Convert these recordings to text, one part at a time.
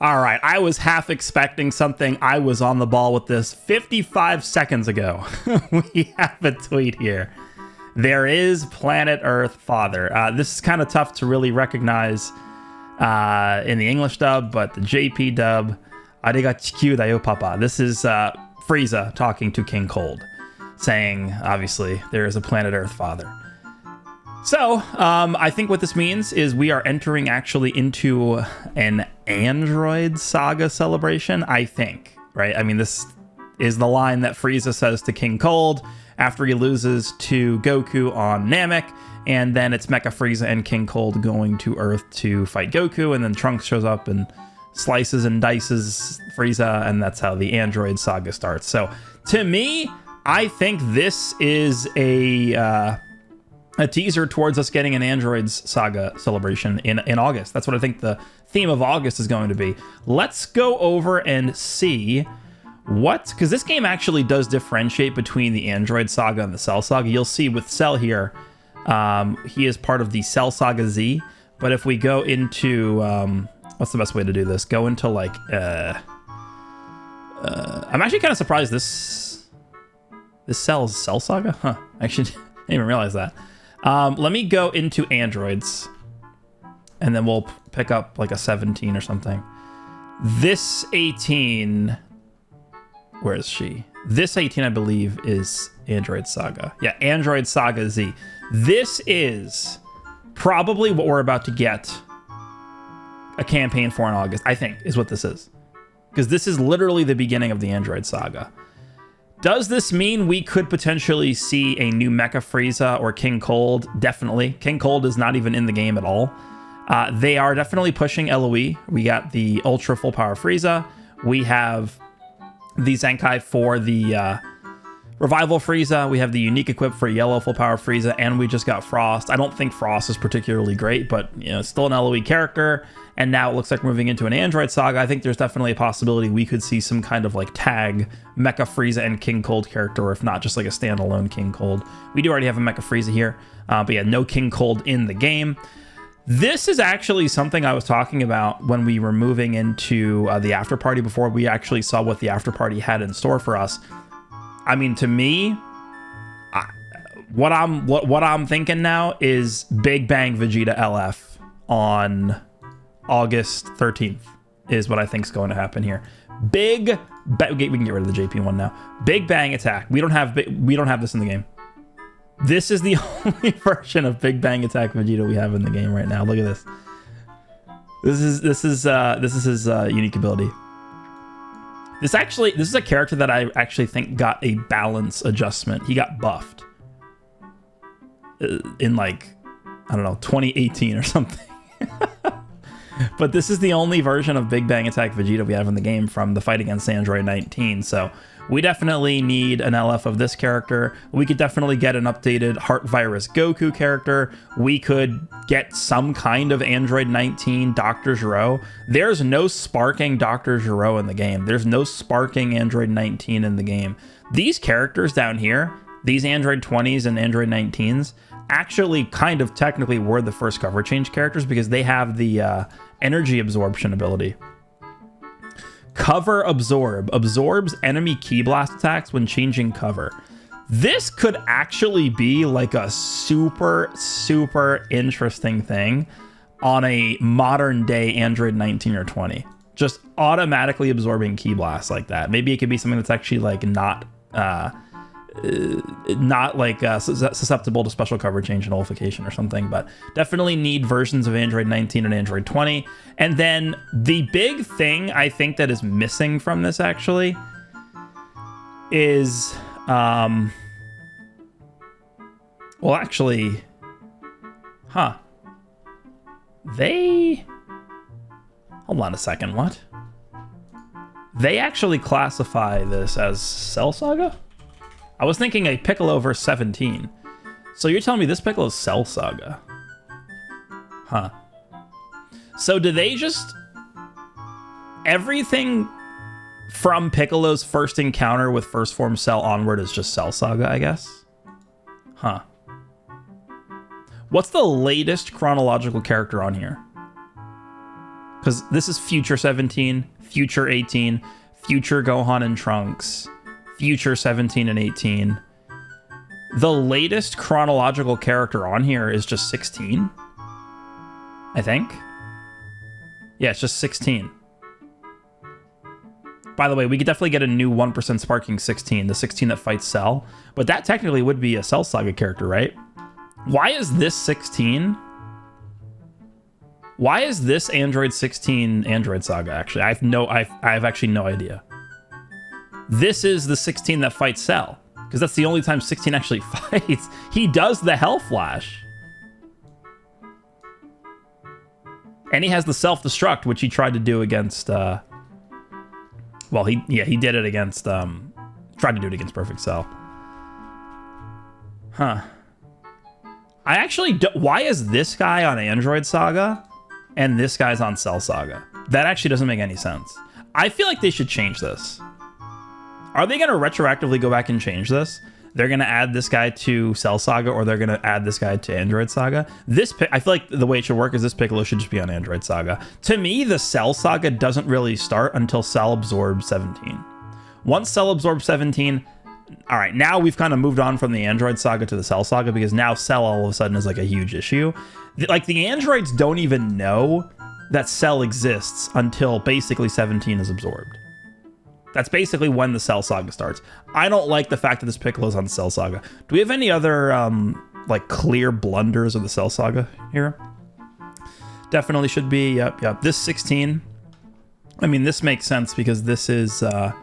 All right, I was half expecting something. I was on the ball with this 55 seconds ago. We have a tweet here. There is Planet Earth Father. This is kind of tough to really recognize in the English dub, but the JP dub, Ariga Chikyu da yo papa. This is Frieza talking to King Cold, saying, obviously, there is a Planet Earth Father. So, I think what this means is we are entering actually into an Android Saga celebration, I think, right? I mean, this is the line that Frieza says to King Cold after he loses to Goku on Namek, and then it's Mecha Frieza and King Cold going to Earth to fight Goku, and then Trunks shows up and slices and dices Frieza, and that's how the Android Saga starts. So, to me, I think this is a teaser towards us getting an Androids Saga celebration in August. That's what I think the theme of August is going to be. Let's go over and see what, because this game actually does differentiate between the Android Saga and the Cell Saga. You'll see with Cell here, he is part of the Cell Saga Z, but if we go into, what's the best way to do this? Go into like, I'm actually kind of surprised this Cell's Cell Saga? Huh, actually, I didn't even realize that. Let me go into Androids, and then we'll pick up like a 17 or something. This 18, where is she? This 18, I believe, is Android Saga. Yeah, Android Saga Z. This is probably what we're about to get a campaign for in August, I think, is what this is. Because this is literally the beginning of the Android Saga. Does this mean we could potentially see a new Mecha Frieza or King Cold? Definitely. King Cold is not even in the game at all. They are definitely pushing LOE. We got the Ultra Full Power Frieza. We have the Zenkai for the Revival Frieza. We have the unique equip for Yellow Full Power Frieza, and we just got Frost. I don't think Frost is particularly great, but you know, it's still an LOE character. And now it looks like moving into an Android Saga. I think there's definitely a possibility we could see some kind of like tag Mecha Frieza and King Cold character, or if not, just like a standalone King Cold. We do already have a Mecha Frieza here, but yeah, no King Cold in the game. This is actually something I was talking about when we were moving into the after party before we actually saw what the after party had in store for us. I mean, to me, what I'm thinking now is Big Bang Vegeta LF on August 13th is what I think is going to happen here. We can get rid of the JP one now. Big Bang Attack. We don't have this in the game. This is the only version of Big Bang Attack Vegeta we have in the game right now. Look at this. This is his unique ability. This is a character that I actually think got a balance adjustment. He got buffed in like, I don't know, 2018 or something. But this is the only version of Big Bang Attack Vegeta we have in the game from the fight against Android 19. So we definitely need an LF of this character. We could definitely get an updated Heart Virus Goku character. We could get some kind of Android 19 Dr. Gero. There's no sparking Dr. Gero in the game. There's no sparking Android 19 in the game. These characters down here, these Android 20s and Android 19s, actually kind of technically were the first cover change characters because they have the energy absorption ability. Cover Absorb absorbs enemy ki blast attacks when changing cover. This could actually be like a super interesting thing on a modern day Android 19 or 20. Just automatically absorbing ki blasts like that. Maybe it could be something that's actually like not susceptible to special cover change and nullification or something, but definitely need versions of Android 19 and Android 20. And then the big thing I think that is missing from this actually is, hold on a second, what? They actually classify this as Cell Saga? I was thinking a Piccolo verse 17. So you're telling me this Piccolo is Cell Saga? Huh. So do they just... Everything from Piccolo's first encounter with First Form Cell onward is just Cell Saga, I guess? Huh. What's the latest chronological character on here? because this is future 17, future 18, future Gohan and Trunks, future 17 and 18. The latest chronological character on here is just 16, I think. Yeah, it's just 16. By the way, we could definitely get a new 1% sparking 16, the 16 that fights Cell. But that technically would be a Cell Saga character, right? Why is this 16? Why is this Android 16 Android Saga, actually? I've actually no idea. This is the 16 that fights Cell, because that's the only time 16 actually fights. He does the Hell Flash. And he has the self-destruct, which he tried to do against... well, he did it against... tried to do it against Perfect Cell. Huh. I actually... why is this guy on Android Saga and this guy's on Cell Saga? That actually doesn't make any sense. I feel like they should change this. Are they going to retroactively go back and change this? They're going to add this guy to Cell Saga, or they're going to add this guy to Android Saga. I feel like the way it should work is this Piccolo should just be on Android Saga. To me, the Cell Saga doesn't really start until Cell absorbs 17. Once Cell absorbs 17, all right, now we've kind of moved on from the Android Saga to the Cell Saga, because now Cell all of a sudden is like a huge issue. Like, the androids don't even know that Cell exists until basically 17 is absorbed. That's basically when the Cell Saga starts. I don't like the fact that this Piccolo's on Cell Saga. Do we have any other, like, clear blunders of the Cell Saga here? Definitely should be, yep. This 16, I mean, this makes sense because this is the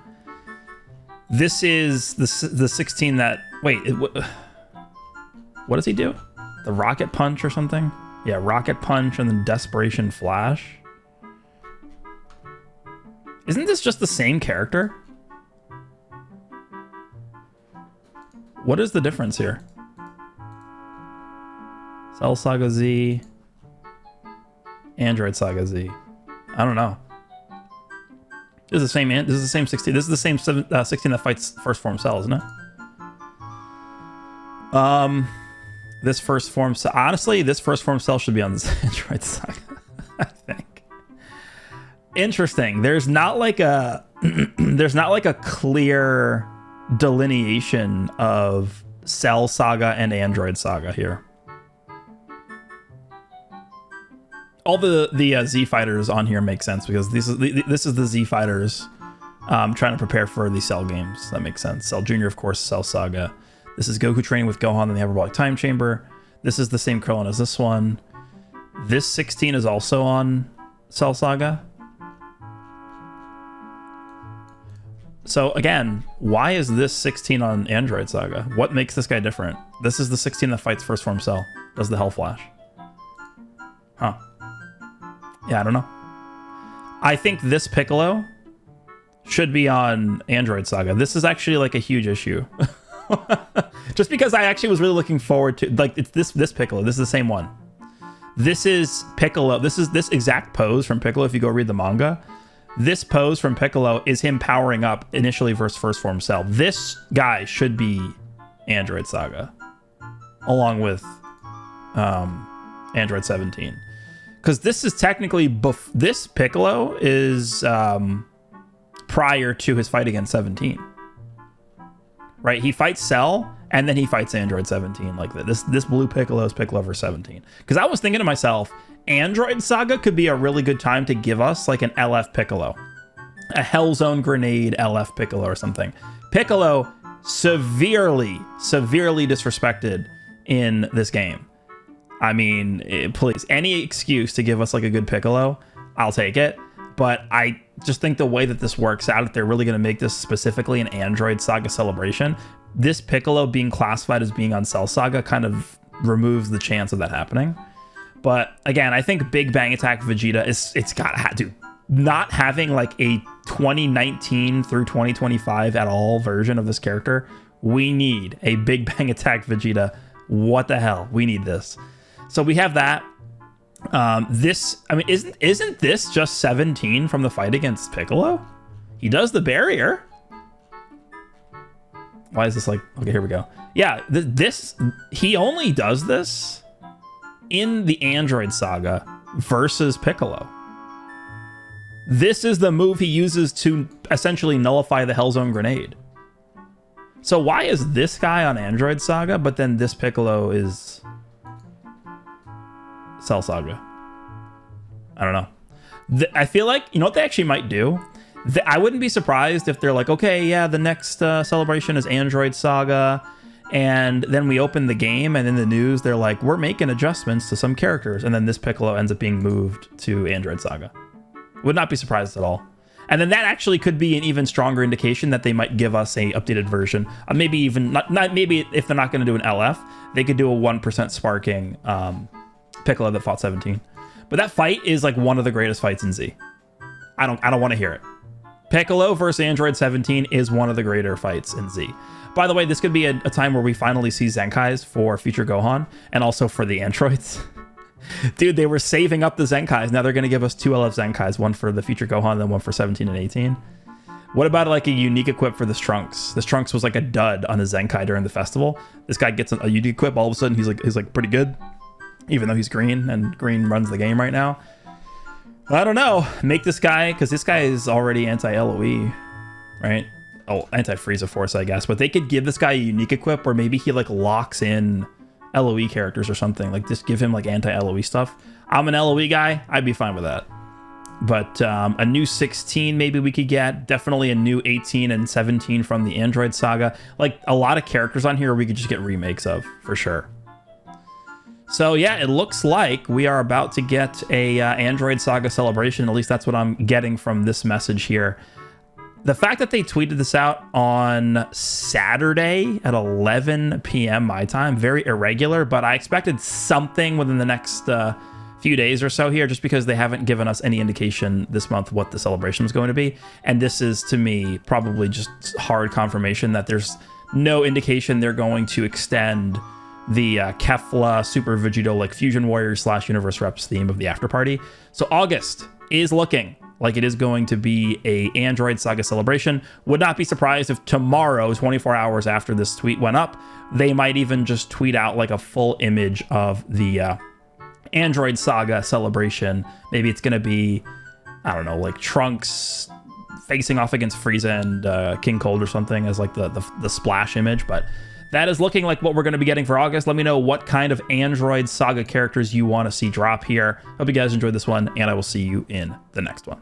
16 that, wait, what does he do? The Rocket Punch or something? Yeah, Rocket Punch and then Desperation Flash. Isn't this just the same character? What is the difference here? Cell Saga Z, Android Saga Z. I don't know. This is the same. This is the same 16. This is the same 16 that fights first form Cell, isn't it? This first form Cell. Honestly, this first form Cell should be on this Android Saga, I think. Interesting. There's not like a clear delineation of Cell Saga and Android Saga here. All the Z fighters on here make sense because this is the Z fighters trying to prepare for the Cell games. That makes sense. Cell Jr., of course, Cell Saga. This is Goku training with Gohan in the Hyperbolic Time Chamber. This is the same Krillin as this one. This 16 is also on Cell Saga. So again, why is this 16 on Android Saga? What makes this guy different? This is the 16 that fights first form Cell. Does the Hell Flash. Huh. Yeah, I don't know. I think this Piccolo should be on Android Saga. This is actually like a huge issue. Just because I actually was really looking forward to, like, it's this Piccolo. This is the same one. This is Piccolo. This is this exact pose from Piccolo if you go read the manga. This pose from Piccolo is him powering up initially versus first form Cell. This guy should be Android Saga, along with Android 17. Because this is technically, this Piccolo is prior to his fight against 17. Right? He fights Cell, and then he fights Android 17 like that. This blue Piccolo is Piccolo versus 17. Because I was thinking to myself, Android Saga could be a really good time to give us like an LF Piccolo. A Hellzone Grenade LF Piccolo or something. Piccolo severely disrespected in this game. I mean, please, any excuse to give us like a good Piccolo, I'll take it. But I just think the way that this works out, if they're really going to make this specifically an Android Saga celebration, this Piccolo being classified as being on Cell Saga kind of removes the chance of that happening. But again, I think Big Bang Attack Vegeta it's got to not having like a 2019 through 2025 at all version of this character. We need a Big Bang Attack Vegeta. What the hell? We need this. So we have that. This, I mean, isn't this just 17 from the fight against Piccolo? He does the barrier. Why is this like, okay, here we go. Yeah, he only does this in the Android Saga versus Piccolo. This is the move he uses to essentially nullify the Hellzone grenade. So why is this guy on Android Saga, but then this Piccolo is Cell Saga? I don't know. I feel like, you know what they actually might do? I wouldn't be surprised if they're like, okay, yeah, the next celebration is Android Saga, and then we open the game, and in the news, they're like, we're making adjustments to some characters, and then this Piccolo ends up being moved to Android Saga. Would not be surprised at all. And then that actually could be an even stronger indication that they might give us a updated version. Maybe even, not maybe if they're not going to do an LF, they could do a 1% sparking Piccolo that fought 17. But that fight is like one of the greatest fights in Z. I don't want to hear it. Piccolo versus Android 17 is one of the greater fights in Z. By the way, this could be a time where we finally see Zenkais for Future Gohan and also for the androids. Dude, they were saving up the Zenkais. Now they're going to give us 2 LF Zenkais, one for the Future Gohan, then one for 17 and 18. What about like a unique equip for this Trunks? This Trunks was like a dud on a Zenkai during the festival. This guy gets a unique equip. All of a sudden, he's like pretty good, even though he's green, and green runs the game right now. I don't know. Make this guy, because this guy is already anti-LOE, right? Oh, anti-Frieza Force, I guess. But they could give this guy a unique equip where maybe he like locks in LOE characters or something. Like just give him like anti-LOE stuff. I'm an LOE guy. I'd be fine with that. But a new 16 maybe we could get. Definitely a new 18 and 17 from the Android Saga. Like a lot of characters on here we could just get remakes of, for sure. So yeah, it looks like we are about to get a Android Saga celebration. At least that's what I'm getting from this message here. The fact that they tweeted this out on Saturday at 11 p.m. my time, very irregular, but I expected something within the next few days or so here, just because they haven't given us any indication this month what the celebration was going to be. And this is, to me, probably just hard confirmation that there's no indication they're going to extend the Kefla Super Vegeta like Fusion Warriors / Universe Reps theme of the after party. So August is looking like it is going to be a Android Saga celebration. Would not be surprised if tomorrow, 24 hours after this tweet went up, they might even just tweet out like a full image of the Android Saga celebration. Maybe it's going to be, I don't know, like Trunks facing off against Frieza and King Cold or something as like the splash image. But that is looking like what we're going to be getting for August. Let me know what kind of Android Saga characters you want to see drop here. Hope you guys enjoyed this one, and I will see you in the next one.